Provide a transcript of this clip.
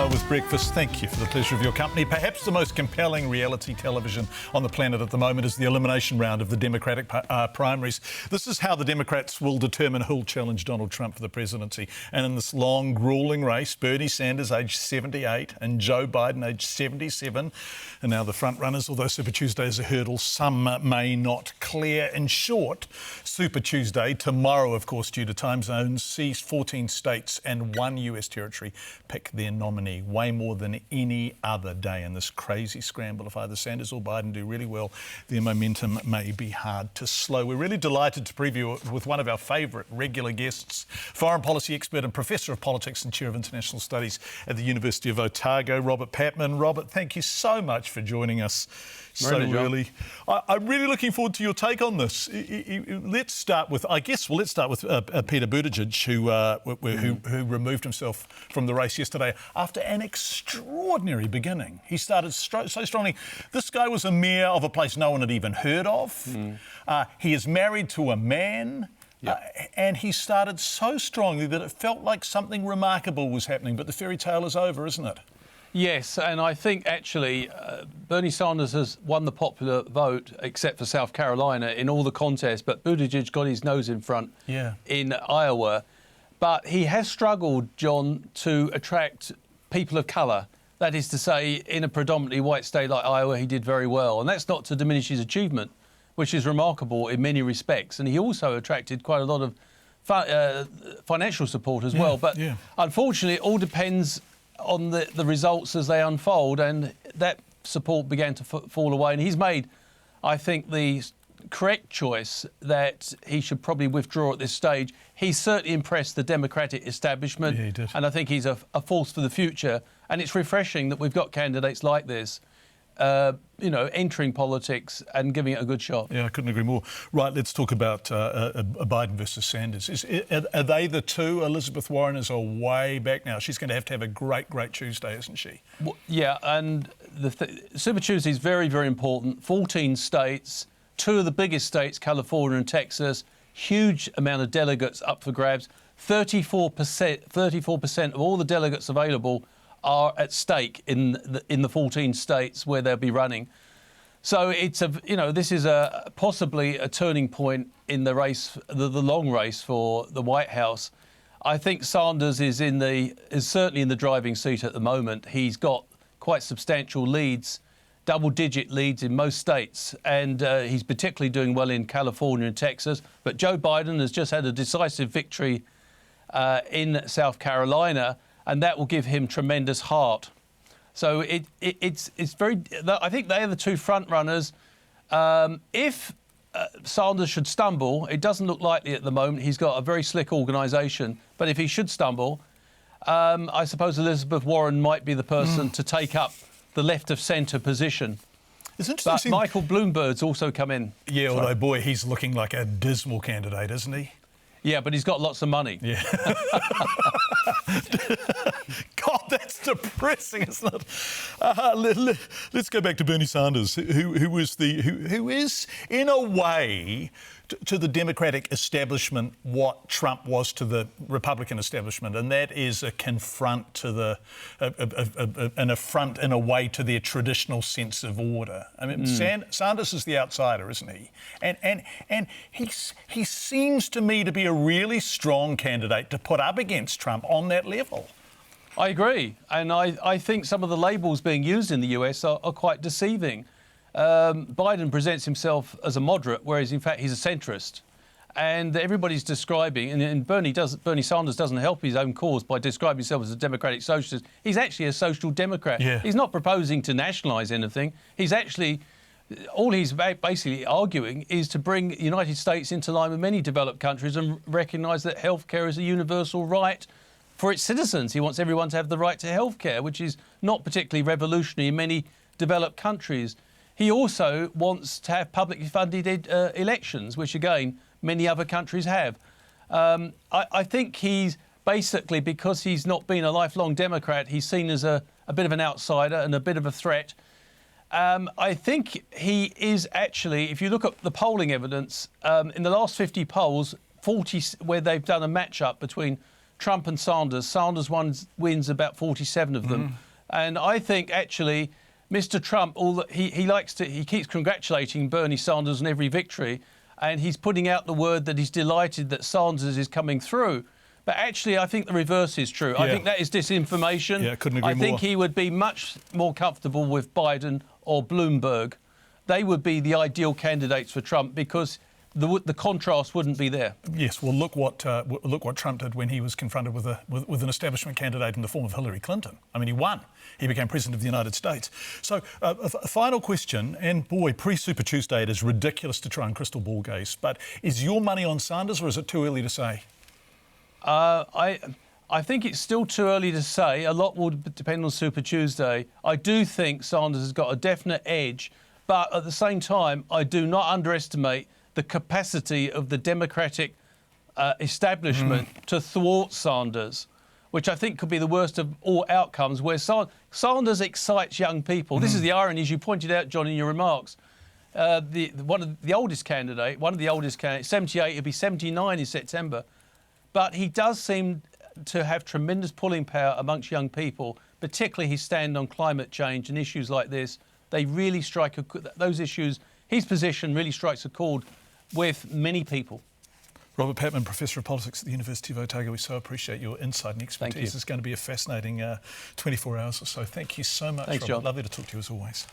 hour with breakfast. Thank you for the pleasure of your company. Perhaps the most compelling reality television on the planet at the moment is the elimination round of the Democratic primaries. This is how the Democrats will determine who'll challenge Donald Trump for the presidency. And in this long, gruelling race, Bernie Sanders, aged 78, and Joe Biden, aged 77, are now the front runners, although Super Tuesday is a hurdle some may not clear. In short, Super Tuesday, tomorrow, of course, due to time zones, sees 14 states and one US territory pick their nominee, way more than any other day in this crazy scramble. If either Sanders or Biden do really well, their momentum may be hard to slow. We're really delighted to preview it with one of our favourite regular guests, foreign policy expert and Professor of Politics and Chair of International Studies at the University of Otago, Robert Patman. Robert, thank you so much for joining us so early. I'm really looking forward to your take on this. Let's start with Peter Buttigieg, who removed himself from the race yesterday after an extraordinary beginning. He started so strongly. This guy was a mayor of a place no one had even heard of. He is married to a man. And he started so strongly that it felt like something remarkable was happening. But the fairy tale is over, isn't it? Yes, and I think actually Bernie Sanders has won the popular vote, except for South Carolina, in all the contests, but Buttigieg got his nose in front in Iowa. But he has struggled, John, to attract people of colour. That is to say, in a predominantly white state like Iowa, he did very well. And that's not to diminish his achievement, which is remarkable in many respects. And he also attracted quite a lot of financial support as well. But unfortunately, it all depends on the results as they unfold, and that support began to fall away. And he's made, I think, the correct choice that he should probably withdraw at this stage. He's certainly impressed the Democratic establishment, he did. And I think he's a force for the future. And it's refreshing that we've got candidates like this, entering politics and giving it a good shot. Yeah, I couldn't agree more. Right, let's talk about Biden versus Sanders. Are they the two? Elizabeth Warren is way back now. She's going to have a great Tuesday, isn't she? Well, yeah, and Super Tuesday is very, very important. 14 states, two of the biggest states, California and Texas, huge amount of delegates up for grabs. 34% of all the delegates available are at stake in the 14 states where they'll be running. So it's this is possibly a turning point in the race, the long race for the White House. I think Sanders is certainly in the driving seat at the moment. He's got quite substantial leads, double-digit leads in most states, and he's particularly doing well in California and Texas. But Joe Biden has just had a decisive victory in South Carolina, and that will give him tremendous heart. So it's very. I think they are the two front runners. If Sanders should stumble, it doesn't look likely at the moment. He's got a very slick organisation. But if he should stumble, I suppose Elizabeth Warren might be the person to take up the left of centre position. It's interesting. But Michael Bloomberg's also come in. Yeah, although boy, he's looking like a dismal candidate, isn't he? Yeah, but he's got lots of money. Yeah. God, that's depressing, isn't it? Let's go back to Bernie Sanders, who is in a way to the Democratic establishment what Trump was to the Republican establishment, and that is a confront to an affront in a way to their traditional sense of order. I mean, Sanders is the outsider, isn't he? And he seems to me to be a really strong candidate to put up against Trump on that level. I agree, and I think some of the labels being used in the US are quite deceiving. Biden presents himself as a moderate, whereas in fact he's a centrist. And everybody's describing, and Bernie Sanders doesn't help his own cause by describing himself as a democratic socialist. He's actually a social democrat. Yeah. He's not proposing to nationalise anything. All he's basically arguing is to bring the United States into line with many developed countries and recognise that healthcare is a universal right for its citizens. He wants everyone to have the right to healthcare, which is not particularly revolutionary in many developed countries. He also wants to have publicly funded elections, which, again, many other countries have. I think he's basically, because he's not been a lifelong Democrat, he's seen as a bit of an outsider and a bit of a threat. I think he is actually, if you look at the polling evidence, in the last 50 polls, 40 where they've done a match-up between Trump and Sanders. Sanders wins about 47 of them. And I think, actually, Mr. Trump, he keeps congratulating Bernie Sanders on every victory, and he's putting out the word that he's delighted that Sanders is coming through. But actually, I think the reverse is true. Yeah. I think that is disinformation. Yeah, couldn't agree I think more. he would be much more comfortable with Biden or Bloomberg. They would be the ideal candidates for Trump because the contrast wouldn't be there. Yes, well, look what Trump did when he was confronted with an establishment candidate in the form of Hillary Clinton. I mean, he won. He became president of the United States. So, a final question, and boy, pre-Super Tuesday, it is ridiculous to try and crystal ball gaze, but is your money on Sanders, or is it too early to say? I think it's still too early to say. A lot will depend on Super Tuesday. I do think Sanders has got a definite edge, but at the same time, I do not underestimate the capacity of the Democratic establishment to thwart Sanders, which I think could be the worst of all outcomes, where Sanders excites young people. This is the irony, as you pointed out, John, in your remarks. One of the oldest candidates, 78, he'll be 79 in September. But he does seem to have tremendous pulling power amongst young people, particularly his stand on climate change and issues like this. They really strike those issues. His position really strikes a chord with many people. Robert Patman, Professor of Politics at the University of Otago, we so appreciate your insight and expertise. It's going to be a fascinating 24 hours or so. Thank you so much, Thanks, Robert. John. Lovely to talk to you as always.